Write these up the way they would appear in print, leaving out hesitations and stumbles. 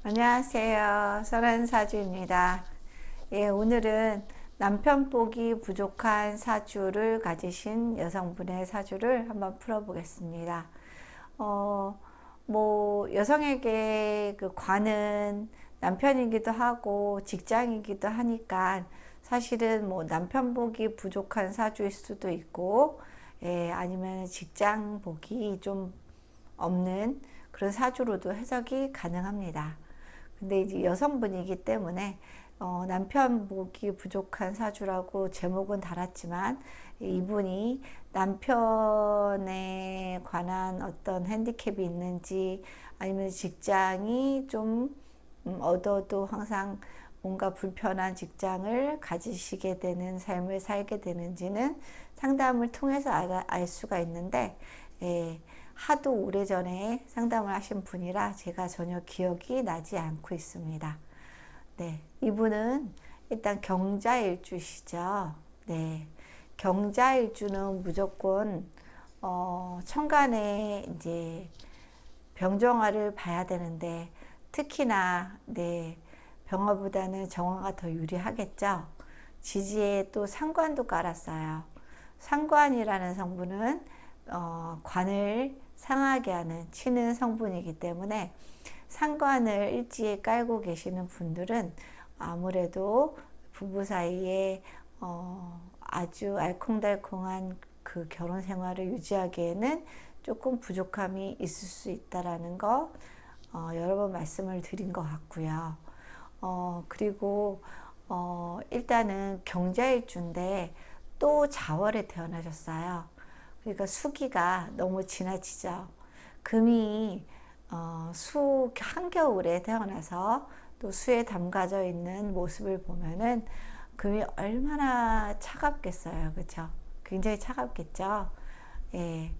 안녕하세요. 설한사주입니다. 예, 오늘은 남편 복이 부족한 사주를 가지신 여성분의 사주를 한번 풀어보겠습니다. 어, 여성에게 그 관은 남편이기도 하고 직장이기도 하니까 사실은 남편 복이 부족한 사주일 수도 있고, 예, 아니면 직장 복이 좀 없는 그런 사주로도 해석이 가능합니다. 근데 이제 여성분이기 때문에 남편 복이 부족한 사주라고 제목은 달았지만 이분이 남편에 관한 어떤 핸디캡이 있는지 아니면 직장이 좀 얻어도 항상 뭔가 불편한 직장을 가지시게 되는 삶을 살게 되는지는 상담을 통해서 알 수가 있는데, 예, 하도 오래전에 상담을 하신 분이라 제가 전혀 기억이 나지 않고 있습니다. 네, 이분은 일단 경자일주시죠. 네, 경자일주는 무조건 천간에 이제 병정화를 봐야 되는데 특히나 네, 병화보다는 정화가 더 유리하겠죠. 지지에 또 상관도 깔았어요. 상관이라는 성분은 관을 상하게 하는 치는 성분이기 때문에 상관을 일지에 깔고 계시는 분들은 아무래도 부부 사이에 아주 알콩달콩한 그 결혼 생활을 유지하기에는 조금 부족함이 있을 수 있다라는 거 여러 번 말씀을 드린 것 같고요. 그리고 일단은 경자일주인데 또 자월에 태어나셨어요. 그러니까 수기가 너무 지나치죠. 금이 수 한겨울에 태어나서 또 수에 담가져 있는 모습을 보면은 금이 얼마나 차갑겠어요. 그렇죠? 굉장히 차갑겠죠. 예.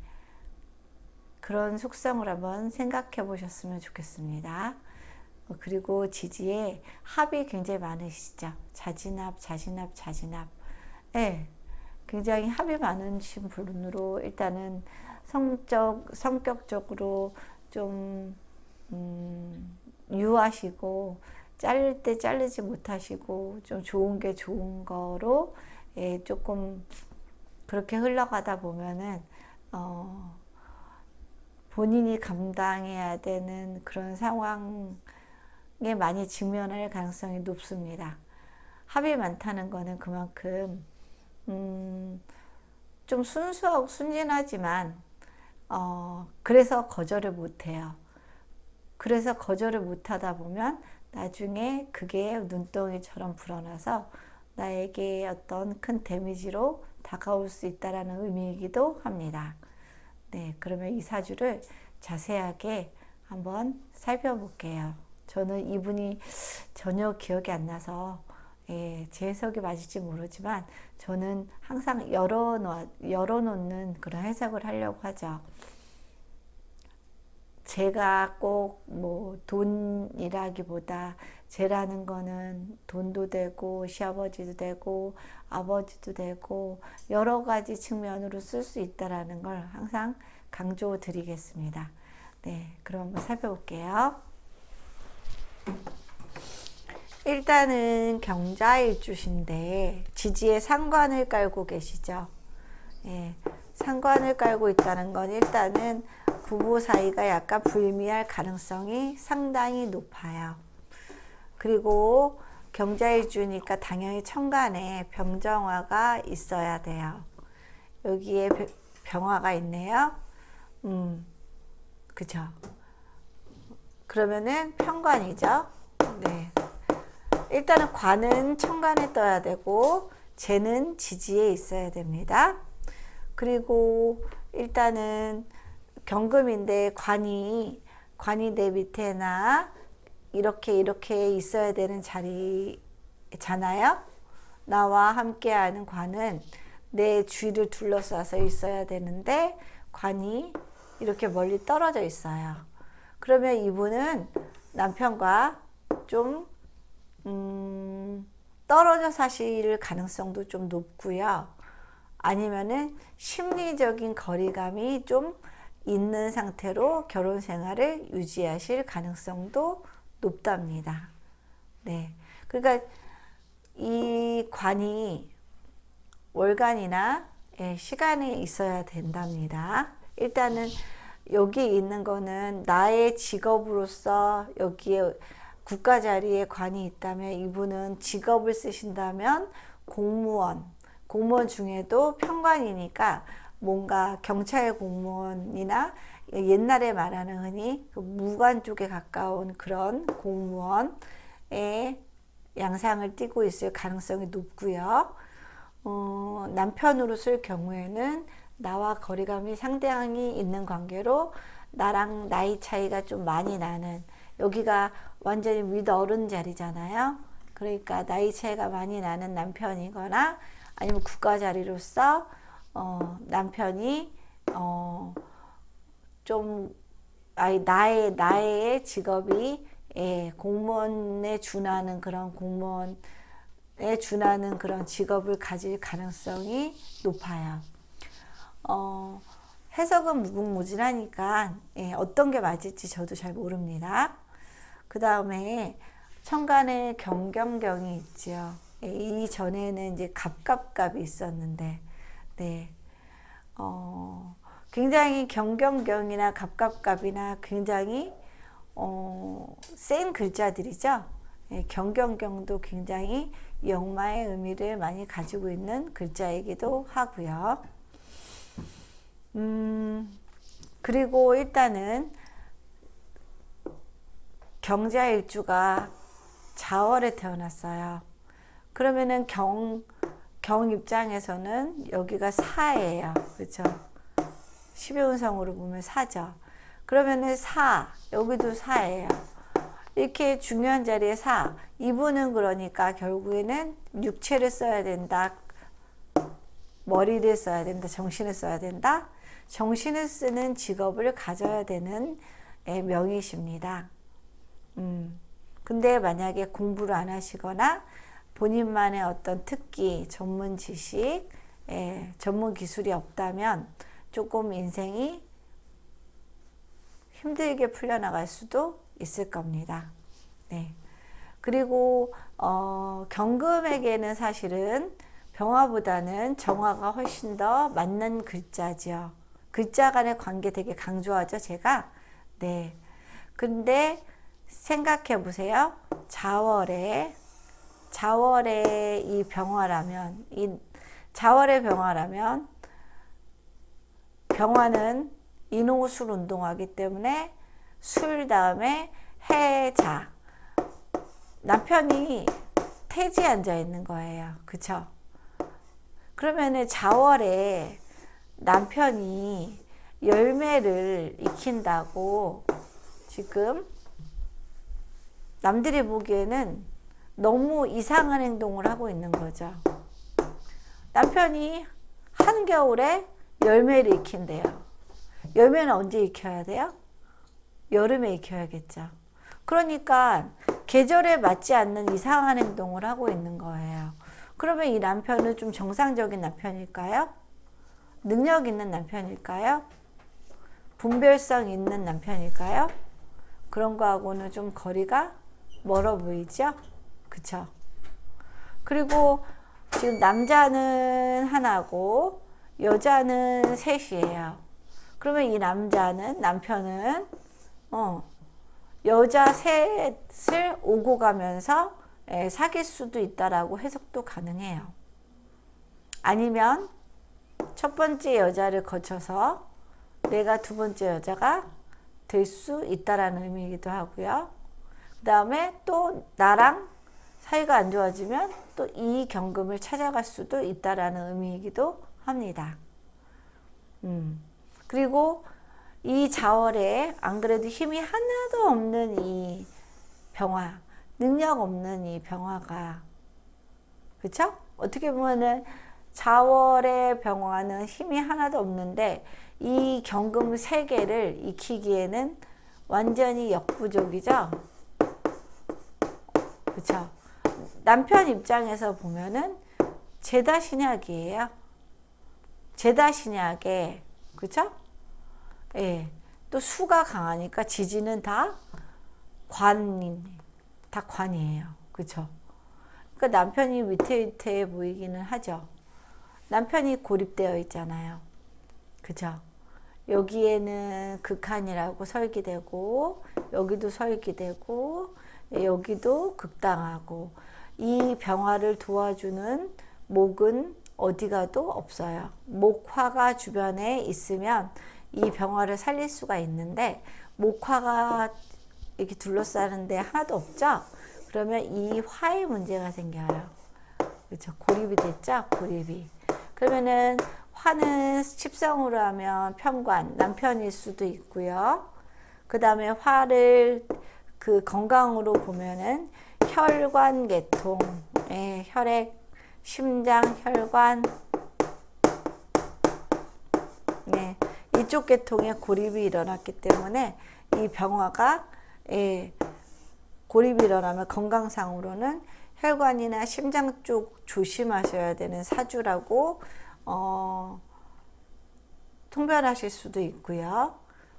그런 속성을 한번 생각해 보셨으면 좋겠습니다. 그리고 지지에 합이 굉장히 많으시죠. 자진합, 자진합, 자진합. 예. 굉장히 합이 많으신 분으로 일단은 성격적으로 좀 유하시고 자를 때 자르지 못하시고 좀 좋은 게 좋은 거로 예, 조금 그렇게 흘러가다 보면은 본인이 감당해야 되는 그런 상황에 많이 직면할 가능성이 높습니다. 합이 많다는 거는 그만큼 좀 순수하고 순진하지만 그래서 거절을 못해요. 그래서 거절을 못하다 보면 나중에 그게 눈덩이처럼 불어나서 나에게 어떤 큰 데미지로 다가올 수 있다는 의미이기도 합니다. 네, 그러면 이 사주를 자세하게 한번 살펴볼게요. 저는 이분이 전혀 기억이 안 나서 예, 제 해석이 맞을지 모르지만 저는 항상 열어놓는 그런 해석을 하려고 하죠. 제가 꼭 돈이라기보다 제라는 거는 돈도 되고 시아버지도 되고 아버지도 되고 여러 가지 측면으로 쓸 수 있다라는 걸 항상 강조 드리겠습니다. 네, 그럼 한번 살펴볼게요. 일단은 경자일주신데 지지에 상관을 깔고 계시죠. 예, 상관을 깔고 있다는 건 일단은 부부 사이가 약간 불미할 가능성이 상당히 높아요. 그리고 경자일주니까 당연히 천간에 병정화가 있어야 돼요. 여기에 병화가 있네요. 그죠? 그러면은 편관이죠. 네. 일단은 관은 천간에 떠야 되고 재는 지지에 있어야 됩니다. 그리고 일단은 경금인데 관이 내 밑에나 이렇게 있어야 되는 자리잖아요. 나와 함께하는 관은 내 주위를 둘러싸서 있어야 되는데 관이 이렇게 멀리 떨어져 있어요. 그러면 이분은 남편과 좀 떨어져 사실 가능성도 좀 높고요. 아니면은 심리적인 거리감이 좀 있는 상태로 결혼 생활을 유지하실 가능성도 높답니다. 네. 그러니까 이 관이 월간이나 시간이 있어야 된답니다. 일단은 여기 있는 거는 나의 직업으로서 여기에 국가 자리에 관이 있다면 이분은 직업을 쓰신다면 공무원 중에도 편관이니까 뭔가 경찰 공무원이나 옛날에 말하는 흔히 그 무관 쪽에 가까운 그런 공무원의 양상을 띠고 있을 가능성이 높고요. 남편으로 쓸 경우에는 나와 거리감이 상당히 있는 관계로 나랑 나이 차이가 좀 많이 나는, 여기가 완전히 윗어른 자리잖아요. 그러니까 나이 차이가 많이 나는 남편이거나 아니면 국가 자리로서 남편이 좀 나의 직업이 공무원에 준하는 그런 직업을 가질 가능성이 높아요. 해석은 무궁무진하니까 어떤 게 맞을지 저도 잘 모릅니다. 그 다음에 천간에 경경경이 있죠. 이전에는 이제 갑갑갑이 있었는데, 네. 굉장히 경경경이나 갑갑갑이나 굉장히 센 글자들이죠. 경경경도 굉장히 역마의 의미를 많이 가지고 있는 글자이기도 하고요. 그리고 일단은 경자일주가 자월에 태어났어요. 그러면은 경 입장에서는 여기가 사예요. 그렇죠? 12운성으로 보면 사죠. 그러면은 여기도 사예요. 이렇게 중요한 자리에 이분은 그러니까 결국에는 육체를 써야 된다. 머리를 써야 된다. 정신을 써야 된다. 정신을 쓰는 직업을 가져야 되는 명의십니다. 근데 만약에 공부를 안 하시거나 본인만의 어떤 특기, 전문 지식, 전문 기술이 없다면 조금 인생이 힘들게 풀려나갈 수도 있을 겁니다. 네. 그리고 경금에게는 사실은 병화보다는 정화가 훨씬 더 맞는 글자죠. 글자 간의 관계 되게 강조하죠, 제가. 네. 근데 생각해 보세요. 자월에 이 병화라면, 병화는 인호술 운동하기 때문에 술 다음에 해자. 남편이 태지에 앉아 있는 거예요. 그쵸? 그러면은 자월에 남편이 열매를 익힌다고 지금 남들이 보기에는 너무 이상한 행동을 하고 있는 거죠. 남편이 한겨울에 열매를 익힌대요. 열매는 언제 익혀야 돼요? 여름에 익혀야겠죠. 그러니까 계절에 맞지 않는 이상한 행동을 하고 있는 거예요. 그러면 이 남편은 좀 정상적인 남편일까요? 능력 있는 남편일까요? 분별성 있는 남편일까요? 그런 거하고는 좀 거리가 멀어 보이죠? 그쵸? 그리고 지금 남자는 하나고 여자는 셋이에요. 그러면 이 남편은 여자 셋을 오고 가면서 사귈 수도 있다라고 해석도 가능해요. 아니면 첫 번째 여자를 거쳐서 내가 두 번째 여자가 될 수 있다라는 의미이기도 하고요. 그 다음에 또 나랑 사이가 안 좋아지면 또 이 경금을 찾아갈 수도 있다라는 의미이기도 합니다. 그리고 이 자월에 안 그래도 힘이 하나도 없는 이 병화, 능력 없는 이 병화가, 그쵸? 어떻게 보면은 자월의 병화는 힘이 하나도 없는데 이 경금 3개를 익히기에는 완전히 역부족이죠? 그쵸? 남편 입장에서 보면은 제다신약이에요. 제다신약에, 그쵸? 예. 또 수가 강하니까 지지는 다 관인, 다 관이에요. 그쵸? 그러니까 남편이 위태위태해 보이기는 하죠. 남편이 고립되어 있잖아요. 그죠? 여기에는 극한이라고 설계되고, 여기도 설계되고, 여기도 극당하고, 이 병화를 도와주는 목은 어디 가도 없어요. 목화가 주변에 있으면 이 병화를 살릴 수가 있는데, 목화가 이렇게 둘러싸는데 하나도 없죠? 그러면 이 화의 문제가 생겨요. 그렇죠? 고립이 됐죠? 고립이. 그러면은 화는 십성으로 하면 편관, 남편일 수도 있고요. 그 다음에 화를 그 건강으로 보면은 혈관 계통, 혈액, 심장, 혈관, 이쪽 계통에 고립이 일어났기 때문에 이 병화가 고립이 일어나면 건강상으로는 혈관이나 심장 쪽 조심하셔야 되는 사주라고 통변하실 수도 있고요.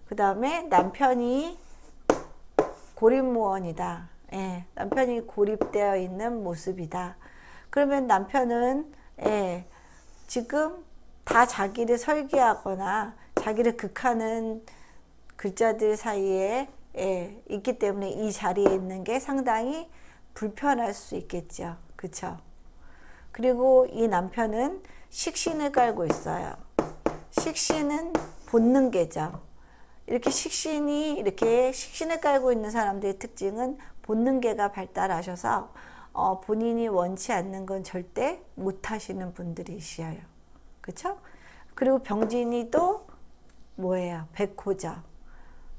그 다음에 남편이 고립무원이다. 남편이 고립되어 있는 모습이다. 그러면 남편은 지금 다 자기를 설계하거나 자기를 극하는 글자들 사이에 있기 때문에 이 자리에 있는 게 상당히 불편할 수 있겠죠. 그쵸? 그리고 이 남편은 식신을 깔고 있어요. 식신은 본능계죠. 이렇게 식신을 깔고 있는 사람들의 특징은 본능계가 발달하셔서 본인이 원치 않는 건 절대 못 하시는 분들이시어요. 그쵸? 그리고 병진이 또 뭐예요? 백호죠.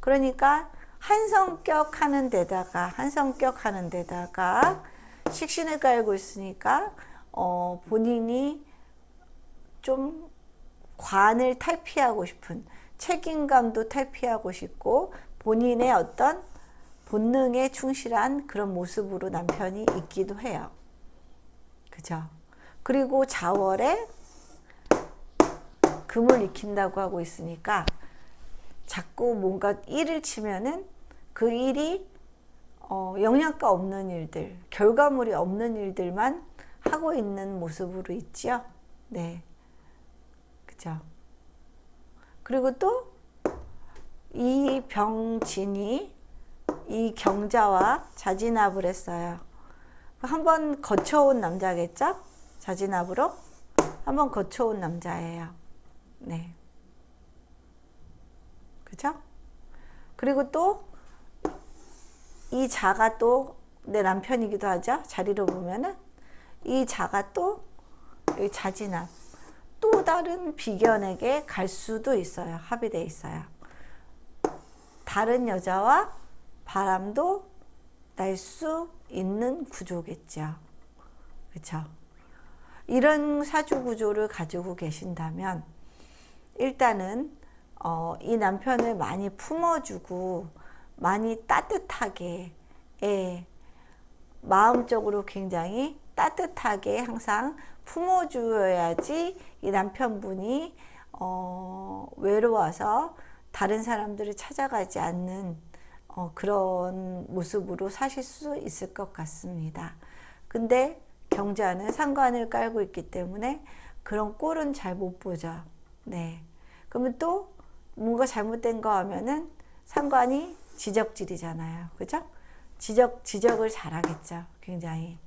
그러니까 한 성격 하는 데다가 식신을 깔고 있으니까 본인이 좀 관을 탈피하고 싶은, 책임감도 탈피하고 싶고 본인의 어떤 본능에 충실한 그런 모습으로 남편이 있기도 해요. 그죠? 그리고 자월에 금을 익힌다고 하고 있으니까 자꾸 뭔가 일을 치면은 그 일이 영양가 없는 일들, 결과물이 없는 일들만 하고 있는 모습으로 있죠. 네. 그죠? 그리고 또 이 병진이 이 경자와 자진합을 했어요. 한번 거쳐온 남자겠죠? 자진합으로 한번 거쳐온 남자예요. 네. 그죠? 그리고 또 이 자가 또 내 남편이기도 하죠. 자리로 보면은 이 자가 또 자진합, 또 다른 비견에게 갈 수도 있어요. 합의되어 있어요. 다른 여자와 바람도 날 수 있는 구조겠죠. 그렇죠? 이런 사주 구조를 가지고 계신다면 일단은 이 남편을 많이 품어주고 많이 따뜻하게, 마음적으로 굉장히 따뜻하게 항상 품어줘야지 이 남편분이 외로워서 다른 사람들을 찾아가지 않는 그런 모습으로 사실 수 있을 것 같습니다. 근데 경자는 상관을 깔고 있기 때문에 그런 꼴은 잘 못 보죠. 네. 그러면 또 뭔가 잘못된 거 하면은 상관이 지적질이잖아요. 그죠? 지적을 잘하겠죠. 굉장히.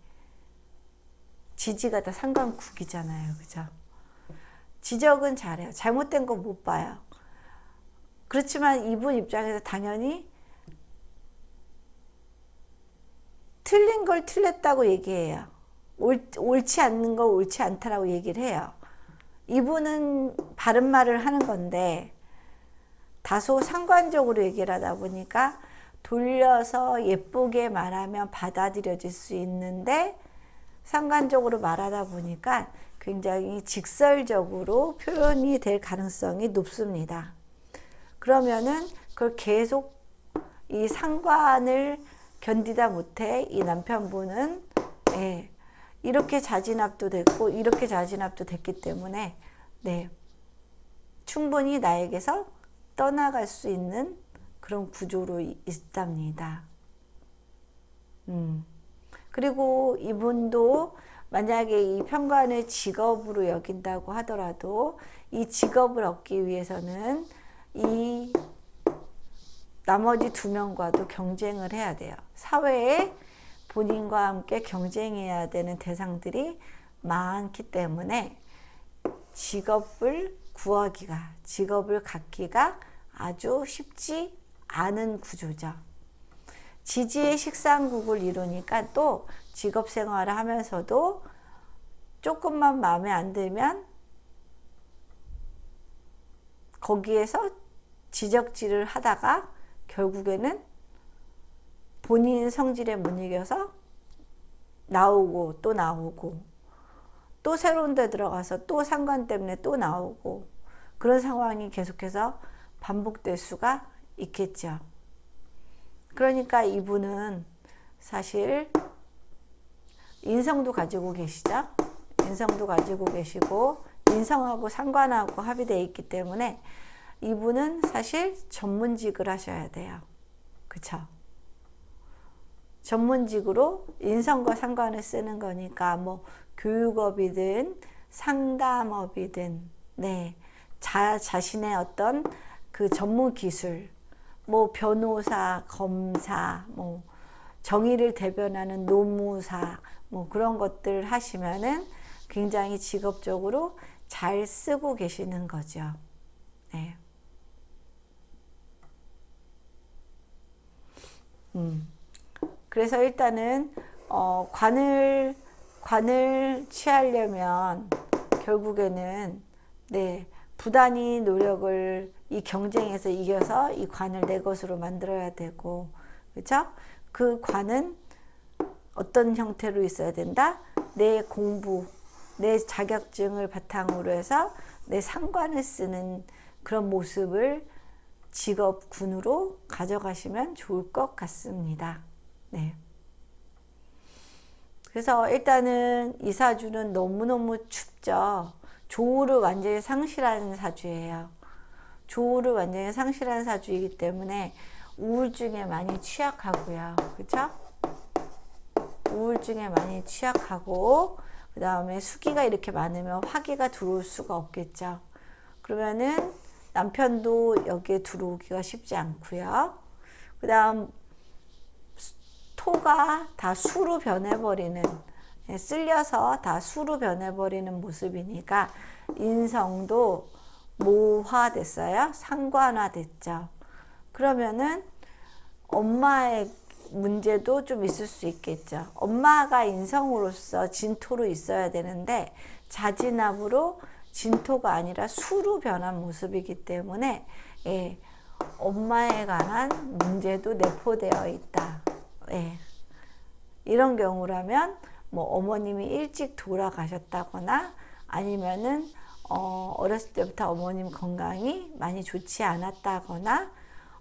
지지가 다 상관국이잖아요. 그죠? 지적은 잘해요. 잘못된 거 못 봐요. 그렇지만 이분 입장에서 당연히 틀린 걸 틀렸다고 얘기해요. 옳지 않는 걸 옳지 않다라고 얘기를 해요. 이분은 바른 말을 하는 건데 다소 상관적으로 얘기를 하다 보니까 돌려서 예쁘게 말하면 받아들여질 수 있는데 상관적으로 말하다 보니까 굉장히 직설적으로 표현이 될 가능성이 높습니다. 그러면은 그걸 계속 이 상관을 견디다 못해 이 남편분은 이렇게 자진합도 됐고 이렇게 자진합도 됐기 때문에 충분히 나에게서 떠나갈 수 있는 그런 구조로 있답니다. 그리고 이분도 만약에 이 편관을 직업으로 여긴다고 하더라도 이 직업을 얻기 위해서는 이 나머지 두 명과도 경쟁을 해야 돼요. 사회에 본인과 함께 경쟁해야 되는 대상들이 많기 때문에 직업을 구하기가, 직업을 갖기가 아주 쉽지 않은 구조죠. 지지의 식상국을 이루니까 또 직업 생활을 하면서도 조금만 마음에 안 들면 거기에서 지적질을 하다가 결국에는 본인 성질에 못 이겨서 나오고 또 나오고 또 새로운 데 들어가서 또 상관 때문에 또 나오고 그런 상황이 계속해서 반복될 수가 있겠죠. 그러니까 이분은 사실 인성도 가지고 계시죠. 인성도 가지고 계시고 인성하고 상관하고 합의되어 있기 때문에 이분은 사실 전문직을 하셔야 돼요. 그쵸? 전문직으로 인성과 상관을 쓰는 거니까 뭐 교육업이든 상담업이든 네, 자신의 어떤 그 전문 기술 뭐 변호사, 검사, 뭐 정의를 대변하는 노무사 뭐 그런 것들 하시면은 굉장히 직업적으로 잘 쓰고 계시는 거죠. 네. 그래서 일단은 관을 취하려면 결국에는 네, 부단히 노력을 이 경쟁에서 이겨서 이 관을 내 것으로 만들어야 되고, 그렇죠? 그 관은 어떤 형태로 있어야 된다? 내 공부, 내 자격증을 바탕으로 해서 내 상관을 쓰는 그런 모습을 직업군으로 가져가시면 좋을 것 같습니다. 네. 그래서 일단은 이 사주는 너무너무 춥죠. 조우를 완전히 상실하는 사주예요. 조우를 완전히 상실한 사주이기 때문에 우울증에 많이 취약하고요. 그렇죠? 우울증에 많이 취약하고 그 다음에 수기가 이렇게 많으면 화기가 들어올 수가 없겠죠. 그러면은 남편도 여기에 들어오기가 쉽지 않고요. 그 다음 토가 다 수로 변해버리는, 쓸려서 다 수로 변해버리는 모습이니까 인성도 모화됐어요. 상관화됐죠. 그러면은 엄마의 문제도 좀 있을 수 있겠죠. 엄마가 인성으로서 진토로 있어야 되는데 자진압으로 진토가 아니라 수로 변한 모습이기 때문에 예, 엄마에 관한 문제도 내포되어 있다. 예. 이런 경우라면 뭐 어머님이 일찍 돌아가셨다거나 아니면은 어렸을 때부터 어머님 건강이 많이 좋지 않았다거나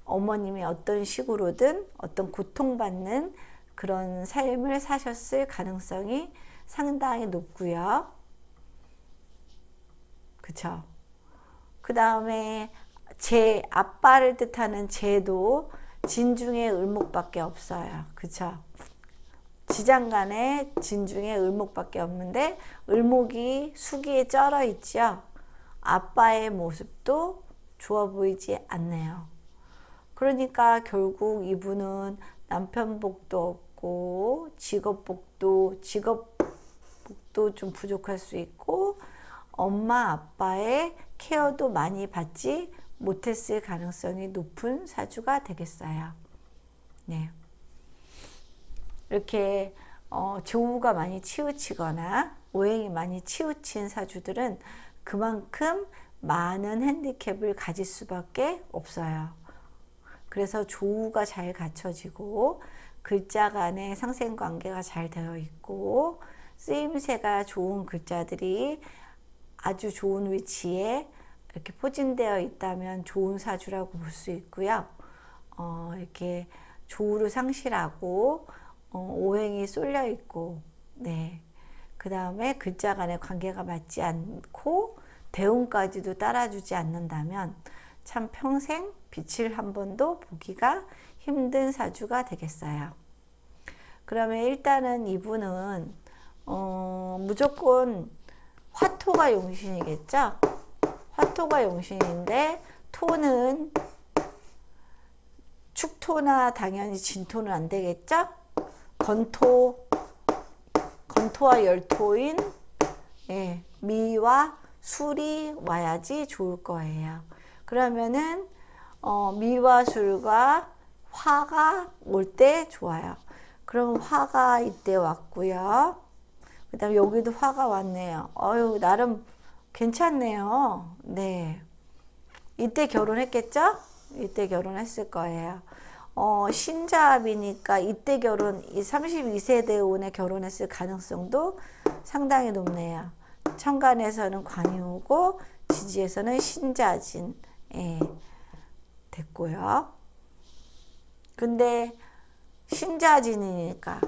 어머님이 어떤 식으로든 어떤 고통받는 그런 삶을 사셨을 가능성이 상당히 높고요. 그쵸? 그 다음에 제 아빠를 뜻하는 제도 진중의 을목밖에 없어요. 그쵸? 지장간에 진중의 을목밖에 없는데 을목이 수기에 쩔어 있죠. 아빠의 모습도 좋아 보이지 않네요. 그러니까 결국 이분은 남편 복도 없고 직업복도 좀 부족할 수 있고 엄마 아빠의 케어도 많이 받지 못했을 가능성이 높은 사주가 되겠어요. 네. 이렇게 조우가 많이 치우치거나 오행이 많이 치우친 사주들은 그만큼 많은 핸디캡을 가질 수밖에 없어요. 그래서 조우가 잘 갖춰지고 글자 간의 상생관계가 잘 되어 있고 쓰임새가 좋은 글자들이 아주 좋은 위치에 이렇게 포진되어 있다면 좋은 사주라고 볼 수 있고요. 이렇게 조우를 상실하고 오행이 쏠려 있고, 네. 그 다음에 글자 간의 관계가 맞지 않고 대운까지도 따라주지 않는다면 참 평생 빛을 한 번도 보기가 힘든 사주가 되겠어요. 그러면 일단은 이분은 무조건 화토가 용신이겠죠? 화토가 용신인데 토는 축토나 당연히 진토는 안 되겠죠? 건토와 열토인 예, 미와 술이 와야지 좋을 거예요. 그러면은 미와 술과 화가 올 때 좋아요. 그럼 화가 이때 왔고요. 그 다음에 여기도 화가 왔네요. 나름 괜찮네요. 네. 이때 결혼했겠죠? 이때 결혼했을 거예요. 신자합이니까 이때 이 32세대 운에 결혼했을 가능성도 상당히 높네요. 천간에서는 관이 오고 지지에서는 신자진 됐고요. 근데 신자진이니까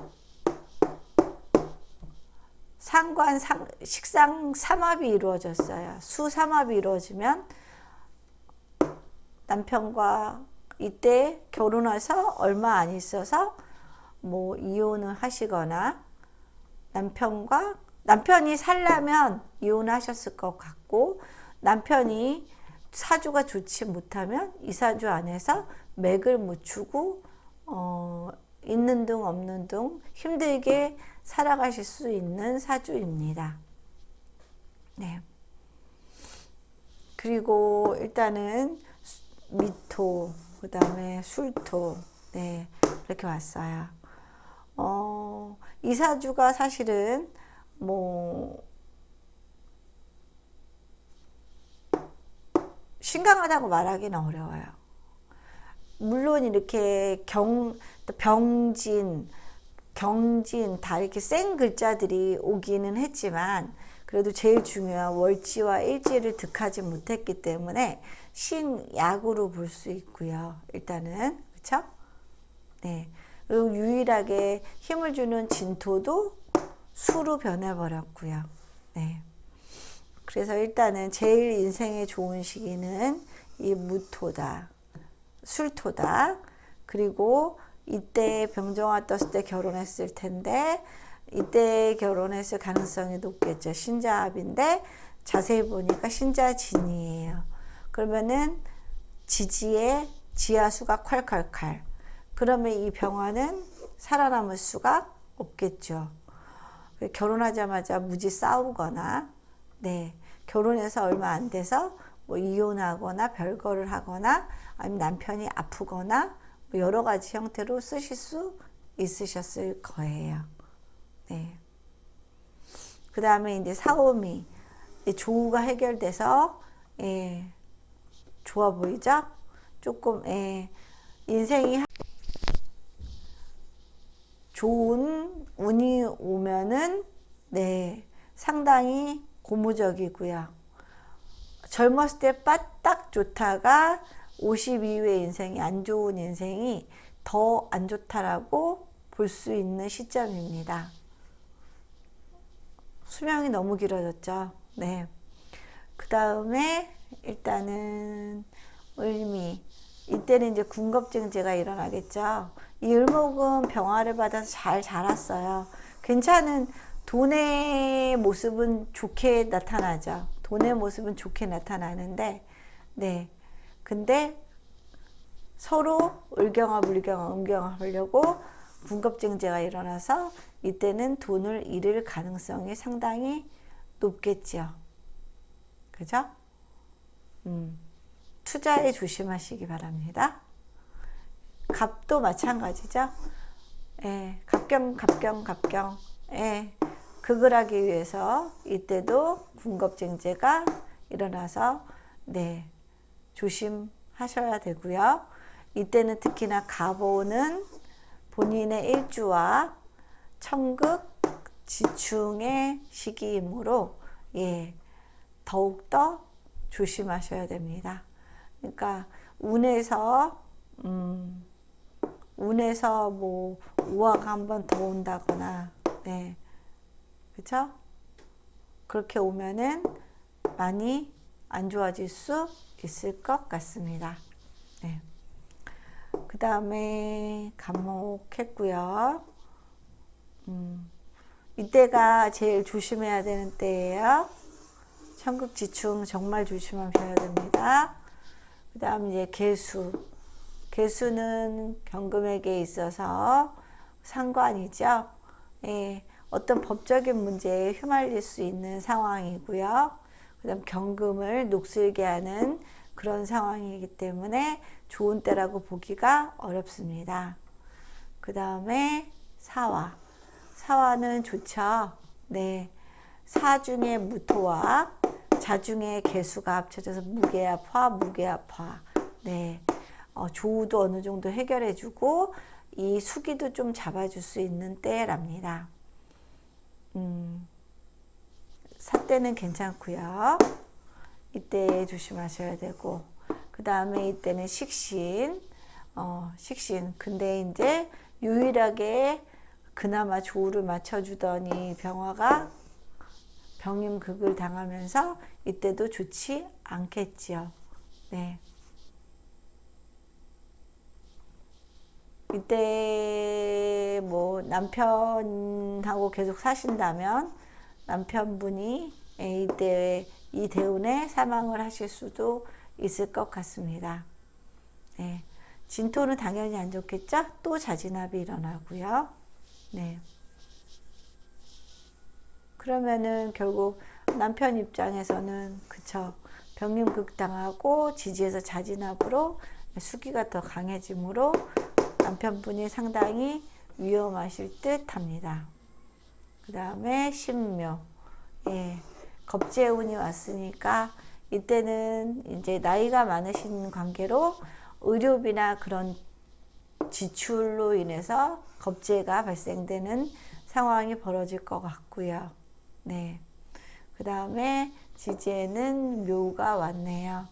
식상 삼합이 이루어졌어요. 수삼합이 이루어지면 남편과 이때 결혼해서 얼마 안 있어서 뭐 이혼을 하시거나 남편이 살려면 이혼하셨을 것 같고, 남편이 사주가 좋지 못하면 이 사주 안에서 맥을 묻히고 있는 둥 없는 둥 힘들게 살아가실 수 있는 사주입니다. 네. 그리고 일단은 미토, 그 다음에 술토, 네, 이렇게 왔어요. 이 사주가 사실은 뭐 신강하다고 말하기는 어려워요. 물론 이렇게 병진, 경진 다 이렇게 센 글자들이 오기는 했지만 그래도 제일 중요한 월지와 일지를 득하지 못했기 때문에 신약으로 볼 수 있고요. 일단은 그렇죠? 네. 그리고 유일하게 힘을 주는 진토도 수로 변해버렸고요. 네. 그래서 일단은 제일 인생에 좋은 시기는 이 무토다, 술토다. 그리고 이때 병정화 떴을 때 결혼했을 텐데 이때 결혼했을 가능성이 높겠죠. 신자합인데 자세히 보니까 신자진이에요. 그러면은 지지에 지하수가 콸콸콸. 그러면 이 병화는 살아남을 수가 없겠죠. 결혼하자마자 무지 싸우거나, 네, 결혼해서 얼마 안 돼서 뭐 이혼하거나 별거를 하거나 아니면 남편이 아프거나 뭐 여러 가지 형태로 쓰실 수 있으셨을 거예요. 네. 그 다음에 이제 사오미, 조우가 해결돼서 좋아 보이죠? 조금 인생이 좋은 운이 오면은 네, 상당히 고무적이고요. 젊었을 때 딱 좋다가 50 이후의 인생이 안 좋은 인생이 더 안 좋다라고 볼 수 있는 시점입니다. 수명이 너무 길어졌죠. 네. 그 다음에 일단은 을미. 이때는 이제 군겁증제가 일어나겠죠. 이 을목은 병화를 받아서 잘 자랐어요. 괜찮은 돈의 모습은 좋게 나타나죠. 돈의 모습은 좋게 나타나는데, 네. 근데 서로 을경화, 물경화, 음경화 하려고 군겁증제가 일어나서 이때는 돈을 잃을 가능성이 상당히 높겠죠. 그죠? 투자에 조심하시기 바랍니다. 갑도 마찬가지죠. 예, 갑경. 예, 극을 하기 위해서 이때도 군겁증제가 일어나서 네, 조심하셔야 되고요. 이때는 특히나 갑오는 본인의 일주와 천극 지충의 시기이므로 예, 더욱더 조심하셔야 됩니다. 그러니까 운에서 뭐 우화가 한 번 더 온다거나 네, 그렇죠? 그렇게 오면은 많이 안 좋아질 수 있을 것 같습니다. 네. 그 다음에 간목했고요. 이때가 제일 조심해야 되는 때예요. 천극지충 정말 조심하셔야 됩니다. 그 다음 이제 개수. 개수는 경금에게 있어서 상관이죠. 예, 어떤 법적인 문제에 휘말릴 수 있는 상황이고요. 그 다음 경금을 녹슬게 하는 그런 상황이기 때문에 좋은 때라고 보기가 어렵습니다. 그 다음에 사화. 사화는 좋죠. 네. 사 중에 무토와 자 중에 개수가 합쳐져서 무게합화, 무게합화. 네. 조우도 어느 정도 해결해주고 이 수기도 좀 잡아줄 수 있는 때랍니다. 사때는 괜찮고요. 이때 조심하셔야 되고, 그 다음에 이때는 식신. 식신. 근데 이제 유일하게 그나마 조우를 맞춰주더니 병화가 병임극을 당하면서 이때도 좋지 않겠지요. 네. 이때 뭐 남편하고 계속 사신다면 남편분이 이때 이 대운에 사망을 하실 수도 있을 것 같습니다. 네. 진토는 당연히 안 좋겠죠? 또 자진합이 일어나고요. 네. 그러면은 결국 남편 입장에서는 그쵸, 병림극 당하고 지지에서 자진합으로 수기가 더 강해지므로 남편분이 상당히 위험하실 듯 합니다. 그 다음에 신묘. 예, 겁재운이 왔으니까 이때는 이제 나이가 많으신 관계로 의료비나 그런 지출로 인해서 겁재가 발생되는 상황이 벌어질 것 같고요. 네. 그 다음에 지지에는 묘가 왔네요.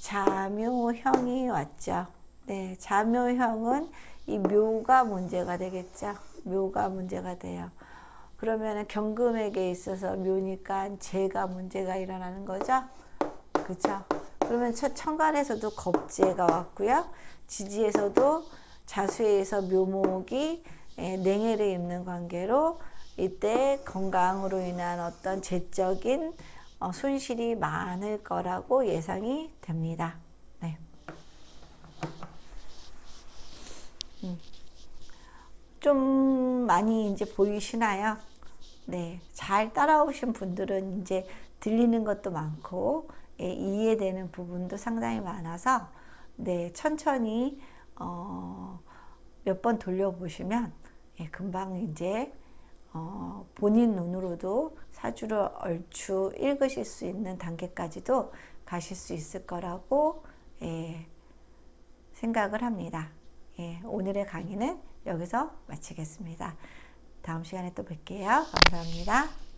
자묘형이 왔죠. 네, 자묘형은 이 묘가 문제가 되겠죠. 묘가 문제가 돼요. 그러면 경금에게 있어서 묘니까 재가 문제가 일어나는 거죠. 그렇죠. 그러면 천간에서도 겁재가 왔고요. 지지에서도 자수에서 묘목이 냉해를 입는 관계로 이때 건강으로 인한 어떤 재적인 손실이 많을 거라고 예상이 됩니다. 네. 좀 많이 이제 보이시나요? 네. 잘 따라오신 분들은 이제 들리는 것도 많고, 이해되는 부분도 상당히 많아서, 네. 천천히, 몇 번 돌려보시면, 금방 이제, 본인 눈으로도 사주를 얼추 읽으실 수 있는 단계까지도 가실 수 있을 거라고, 생각을 합니다. 오늘의 강의는 여기서 마치겠습니다. 다음 시간에 또 뵐게요. 감사합니다.